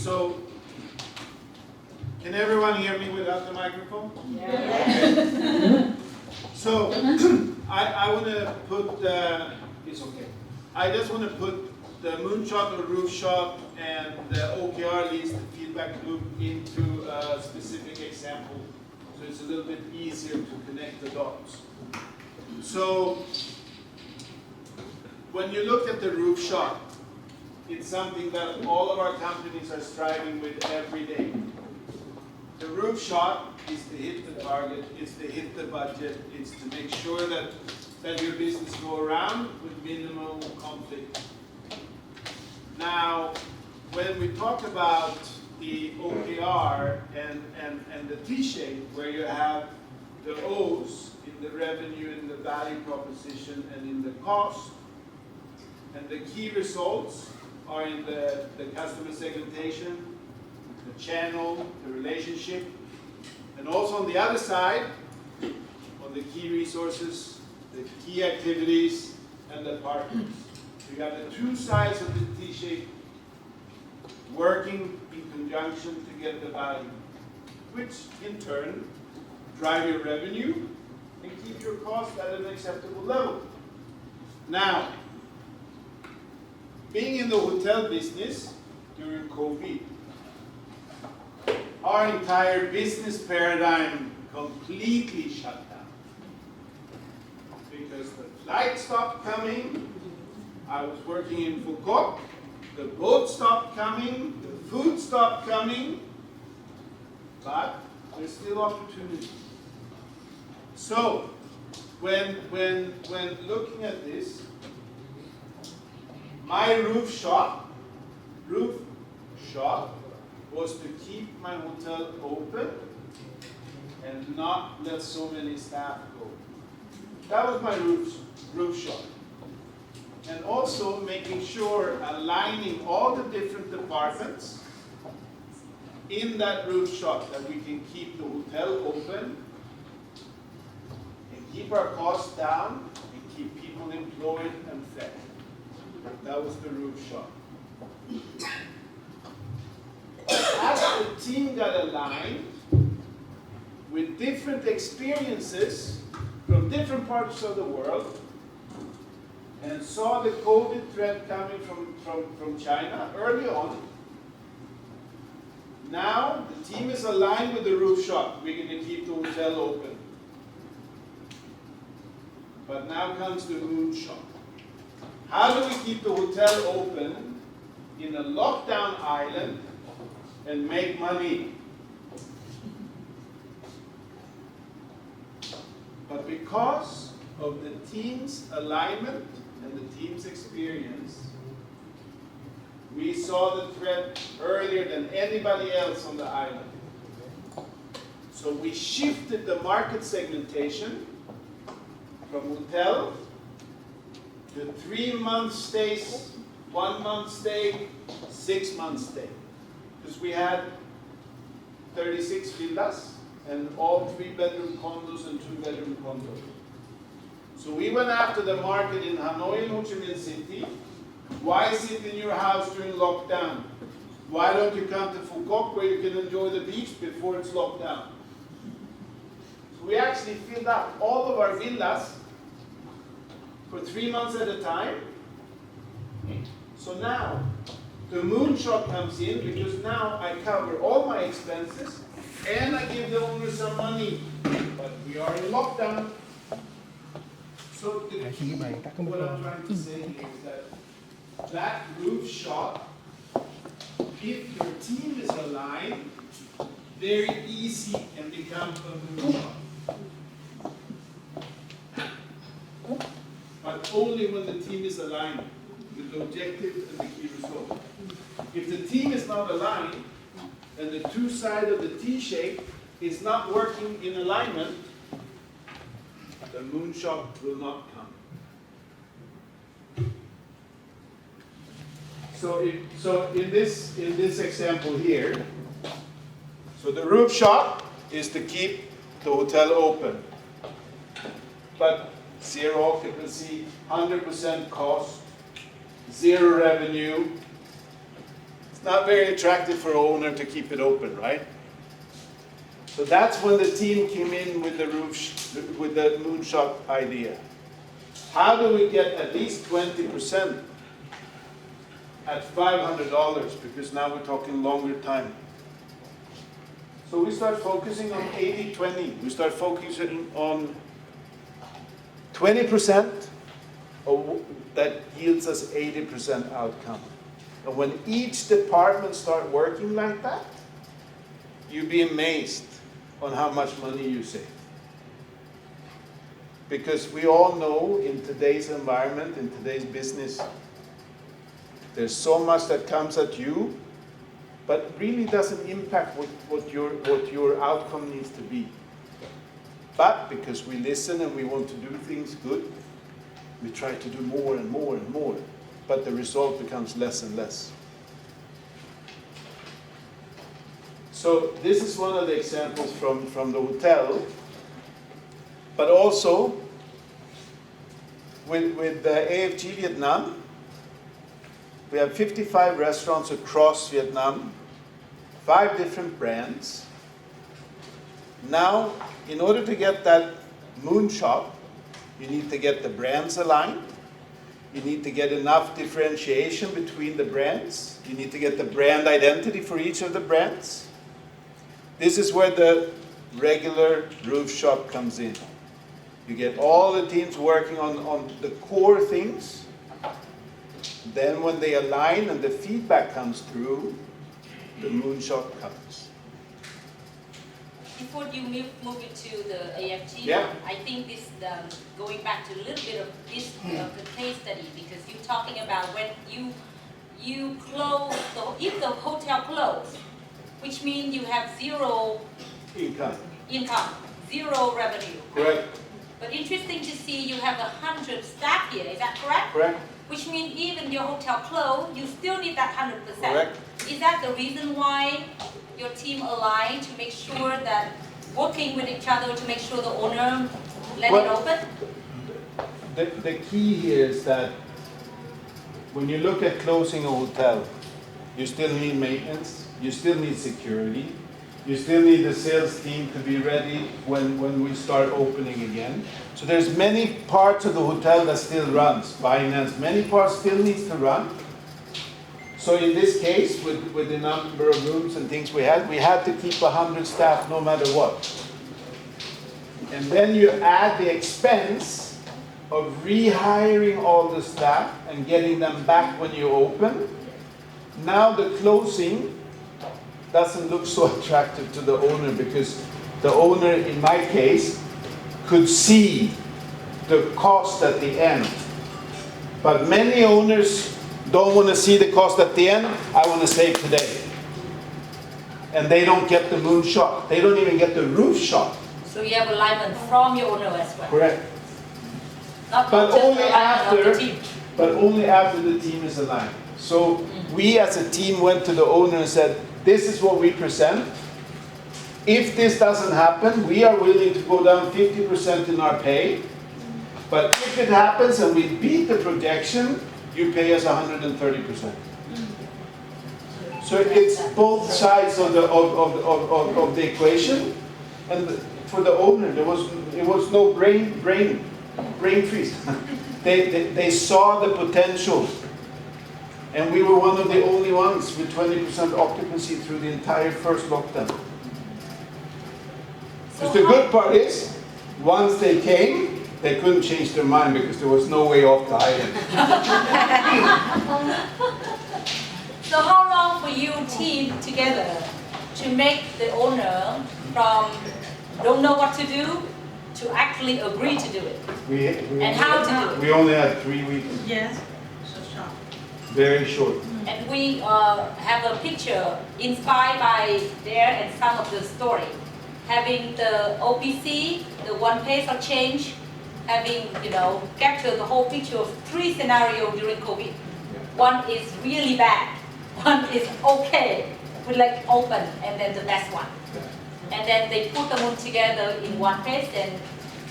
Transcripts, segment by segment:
So, can everyone hear me without the microphone? Yes. Okay. So, I want to put, it's okay. I just want to put the moonshot or roof shot and the OKR list, the feedback loop, into a specific example. So it's a little bit easier to connect the dots. So, when you look at the roof shot, it's something that all of our companies are striving with every day. The roof shot is to hit the target, it's to hit the budget, it's to make sure that your business go around with minimal conflict. Now, when we talk about the OKR and the T-shape, where you have the O's in the revenue, in the value proposition, and in the cost, and the key results are in the customer segmentation, the channel, the relationship, and also on the other side, on the key resources, the key activities, and the partners. So you have the two sides of the T-shape working in conjunction to get the value, which in turn drive your revenue and keep your cost at an acceptable level. Now, being in the hotel business during COVID, our entire business paradigm completely shut down. Because the flight stopped coming, I was working in Foucault, the boat stopped coming, the food stopped coming, but there's still opportunity. So, when looking at this, my roof shot was to keep my hotel open and not let so many staff go. That was my roof shot. And also making sure aligning all the different departments in that roof shot that we can keep the hotel open and keep our costs down and keep people employed and fed. That was the roof shot. As the team got aligned with different experiences from different parts of the world and saw the COVID threat coming from China early on, now the team is aligned with the roof shot. We're going to keep the hotel open. But now comes the moonshot. How do we keep the hotel open in a lockdown island and make money? But because of the team's alignment and the team's experience, we saw the threat earlier than anybody else on the island. So we shifted the market segmentation from hotel to 3-month stays, 1-month stay, 6-month stay. Because we had 36 villas and all 3-bedroom condos and 2-bedroom condos. So we went after the market in Hanoi and Ho Chi Minh City. Why sit in your house during lockdown? Why don't you come to Foucault where you can enjoy the beach before it's locked down? So we actually filled up all of our villas for 3 months at a time. So now, the moonshot comes in because now I cover all my expenses and I give the owner some money. But we are in lockdown. So what I'm trying to say is that roof shot, if your team is aligned, very easy can become a moonshot. But only when the team is aligned with the objective and the key result. If the team is not aligned, and the two sides of the T-shape is not working in alignment, the moonshot will not come. So in this example here, so the roof shot is to keep the hotel open, but 0 occupancy, 100% cost, 0 revenue, not very attractive for an owner to keep it open, right? So that's when the team came in with the with the moonshot idea. How do we get at least 20% at $500? Because now we're talking longer time. So we start focusing on 80-20. We start focusing on 20% that yields us 80% outcome. And when each department start working like that, you'd be amazed on how much money you save. Because we all know in today's environment, in today's business, there's so much that comes at you, but really doesn't impact what your outcome needs to be. But because we listen and we want to do things good, we try to do more and more and more, but the result becomes less and less. So this is one of the examples from the hotel, but also with the AFG Vietnam. We have 55 restaurants across Vietnam, 5 different brands. Now, in order to get that moonshot, you need to get the brands aligned. You need to get enough differentiation between the brands. You need to get the brand identity for each of the brands. This is where the regular roof shop comes in. You get all the teams working on the core things. Then when they align and the feedback comes through, the moonshot comes. Before you move into the AFG, yeah. I think this going back to a little bit of this the case study, because you're talking about when you close if the hotel closed, which means you have zero income, zero revenue. Correct. But interesting to see you have 100 staff here. Is that correct? Correct. Which means even your hotel closed, you still need that 100%. Correct. Is that the reason why your team aligned to make sure that working with each other to make sure the owner let it open? The key here is that when you look at closing a hotel, you still need maintenance, you still need security, you still need the sales team to be ready when we start opening again. So there's many parts of the hotel that still runs. Finance, many parts still needs to run. So in this case, with the number of rooms and things we had to keep 100 staff no matter what. And then you add the expense of rehiring all the staff and getting them back when you open. Now the closing doesn't look so attractive to the owner, because the owner, in my case, could see the cost at the end. But many owners don't want to see the cost at the end. I want to save today. And they don't get the moonshot. They don't even get the roof shot. So you have alignment from your owner as well. Correct. But only after the team is aligned. So we as a team went to the owner and said, this is what we present. If this doesn't happen, we are willing to go down 50% in our pay. But if it happens and we beat the projection, you pay us 130%. So it's both sides of the equation. And for the owner, it was no brain freeze. They saw the potential. And we were one of the only ones with 20% occupancy through the entire first lockdown. So the good part is, once they came, they couldn't change their mind because there was no way off the island. So how long for you team together to make the owner from don't know what to do to actually agree to do it? And how to do it? We only had 3 weeks. Yes. Very short. And we have a picture inspired by there and some of the story. Having the OPC, the one pace of change, having, captured the whole picture of 3 scenarios during COVID. One is really bad, one is okay, with like open, and then the best one. And then they put them all together in one page, and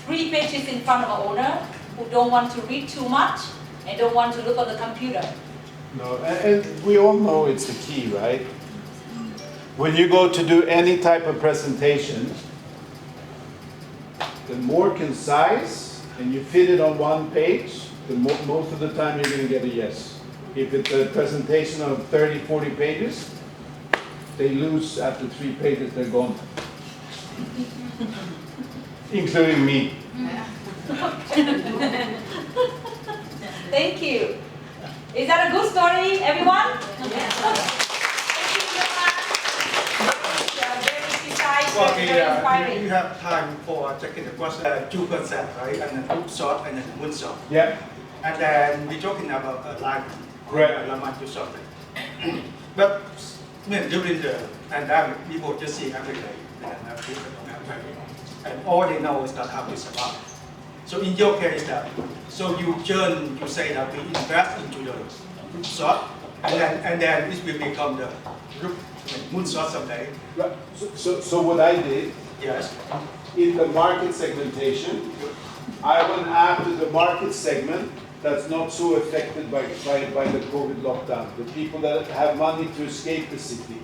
3 pages in front of an owner who don't want to read too much and don't want to look on the computer. No, and we all know it's the key, right? When you go to do any type of presentation, the more concise and you fit it on one page, the most of the time you're going to get a yes. If it's a presentation of 30, 40 pages, they lose after 3 pages, they're gone. Including me. Thank you. Is that a good story, everyone? Thank you, Johan. Very precise, very inspiring. You have time for taking the question. Two concepts, right? And then hook shot and then moon shot. Yeah. And then we're talking about alignment. Correct. Alignment to shot. But when during the pandemic, people just see every day and all they know is that how to survive. So in your case, that so you turn to say that we invest into the hook shot, and then it will become the moon shot someday. Right. So what I did, Yes. in the market segmentation, I went after the market segment that's not so affected by the COVID lockdown, the people that have money to escape the city,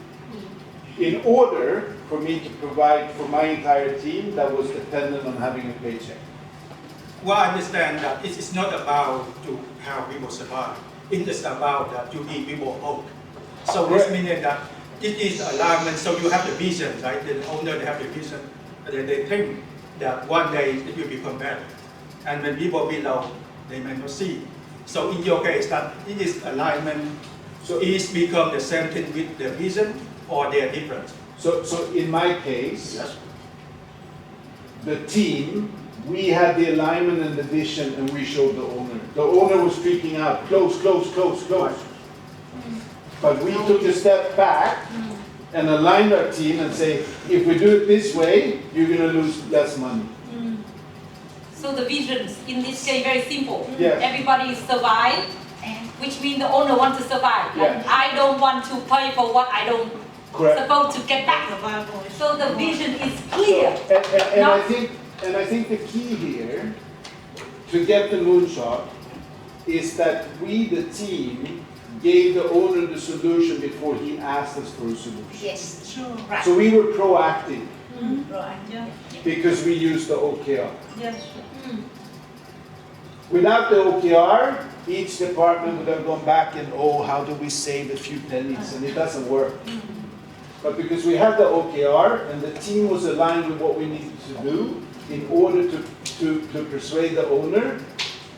in order for me to provide for my entire team that was dependent on having a paycheck. Well, I understand that it is not about to how people survive. It is about that to give people hope. So this means that it is alignment. So you have the vision, right? The owner they have the vision, and they think that one day it will become better. And when people below, they may not see. So in your case, that it is alignment. So is become the same thing with the vision, or they are different. So in my case, Yes. the team, we had the alignment and the vision, and we showed the owner. The owner was freaking out, close, close, close, close. But we took a step back and aligned our team and say, if we do it this way, you're going to lose less money. So the vision in this case very simple. Yes. Everybody survive, which means the owner wants to survive. Yes. I don't want to pay for what I don't Correct. supposed to get back. So the vision is clear. And I think the key here to get the moonshot is that we, the team, gave the owner the solution before he asked us for a solution. Yes, sure. Right. So we were proactive Right. Yeah. because we used the OKR. Yes. Without the OKR, each department would have gone back and, oh, how do we save a few pennies? And it doesn't work. But because we had the OKR and the team was aligned with what we needed to do in order to persuade the owner,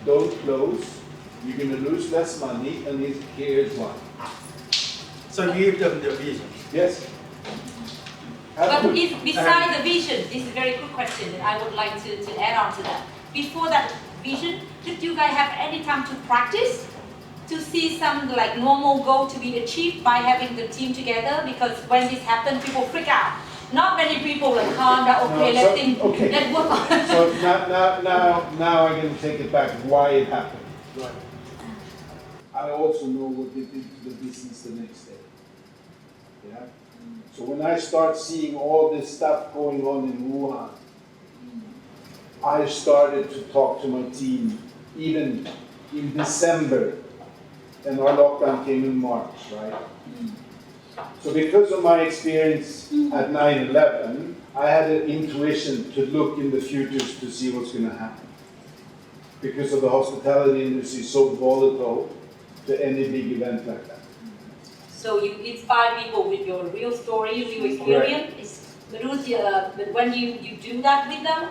don't close, you're going to lose less money, and here's why. So you give them the vision. Yes? But beside the vision, this is a very good question that I would like to add on to that. Before that vision, did you guys have any time to practice? To see some like normal goal to be achieved by having the team together? Because when this happens, people freak out. Not many people like calm down, okay, let's think, let's work on it. So now I'm going to take it back, why it happened. Right. I also know what they did to the business the next day. Yeah? So when I start seeing all this stuff going on in Wuhan, I started to talk to my team even in December, and our lockdown came in March, right? So because of my experience at 9/11, I had an intuition to look in the futures to see what's going to happen. Because of the hospitality industry so volatile to any big event like that. So you inspire people with your real story, real experience. But when you do that with them,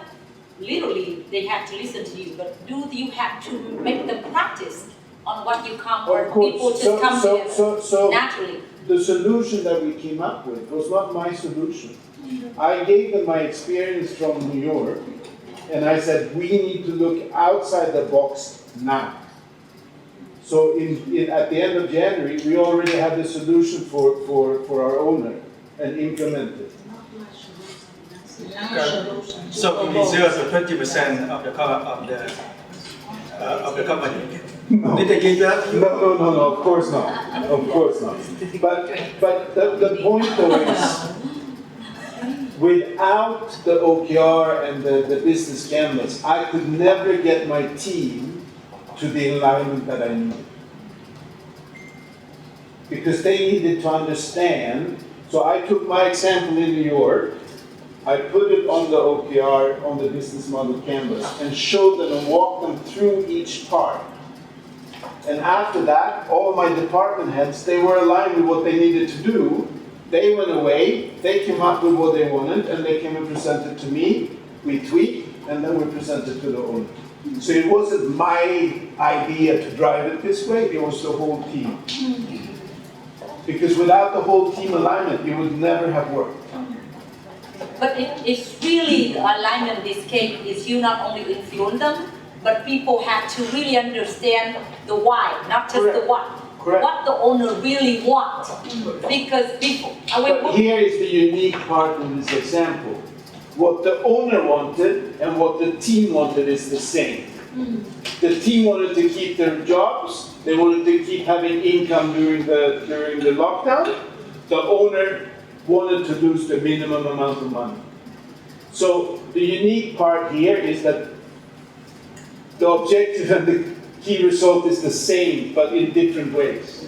literally they have to listen to you. But do you have to make them practice on what you come, or people just come together naturally? The solution that we came up with was not my solution. I gave them my experience from New York, and I said, we need to look outside the box now. So at the end of January, we already had the solution for our owner and implemented. So it reserves 20% of the company. No. Did they give that? No, of course not. Of course not. But the point though is, without the OKR and the business canvas, I could never get my team to the alignment that I needed. because they needed to understand. So I took my example in New York, I put it on the OKR, on the business model canvas, and showed them and walked them through each part. And after that, all my department heads, they were aligned with what they needed to do. They went away, they came up with what they wanted, and they came and presented to me. We tweaked, and then we presented to the owner. So it wasn't my idea to drive it this way, it was the whole team. Because without the whole team alignment, it would never have worked. But it's really the alignment in this case is you not only influence them, but people have to really understand the why, not just Correct. the what. Correct. What the owner really wants. Because people, But here is the unique part in this example. What the owner wanted and what the team wanted is the same. The team wanted to keep their jobs, they wanted to keep having income during the lockdown. The owner wanted to lose the minimum amount of money. So the unique part here is that the objective and the key result is the same, but in different ways.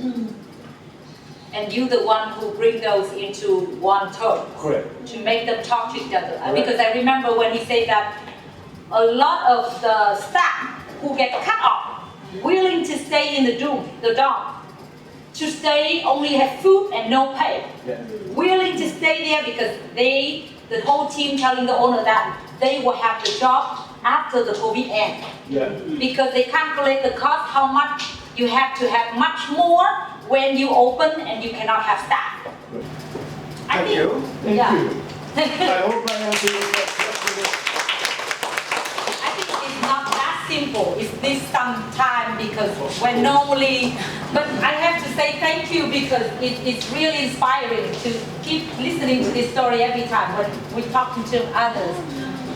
and you the one who bring those into one term. Correct. To make them talk to each other. Correct. Because I remember when he said that a lot of the staff who get cut off, willing to stay in the dorm, to stay, only have food and no pay. Yeah. Willing to stay there because the whole team telling the owner that they will have the job after the COVID end. Yeah. Because they calculate the cost, how much you have to have much more when you open and you cannot have staff. Thank you. Thank Yeah. you. I hope I answered your question. I think it's not that simple. It's this sometime because when normally, but I have to say thank you because it's really inspiring to keep listening to this story every time when we talking to others.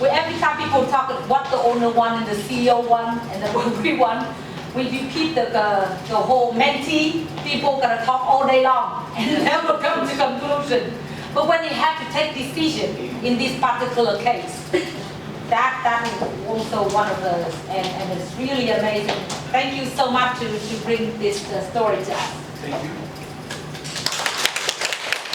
Every time people talk about what the owner want and the CEO want and the we want, we repeat the whole mentee. People gonna talk all day long and never come to conclusion. But when you have to take decision in this particular case, that is also one of those, and it's really amazing. Thank you so much to bring this story to us. Thank you.